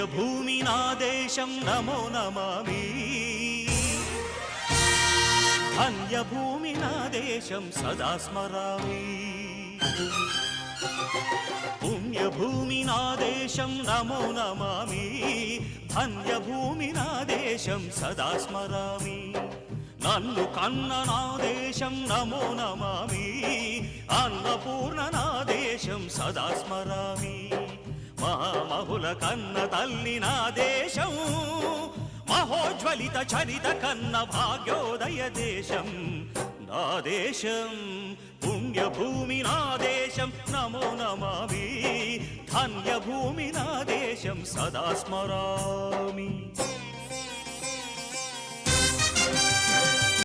పుణ్యభూమి నా దేశం నమో నమామి ధన్యభూమి నా దేశం సదా స్మరామి పుణ్యభూమి నా దేశం నమో నమామి ధన్యభూమి నా దేశం సదా స్మరామి నన్ను కన్న నా దేశం నమో నమామి అన్నపూర్ణ నా దేశం సదా స్మరామి మహామహుల కన్న తల్లి నా దేశం మహోజ్వలిత చరిత కన్న భాగ్యోదయ దేశం నా దేశం పుణ్యభూమి నా దేశం నమో నమామి ధన్యభూమి నా దేశం సదా స్మరామి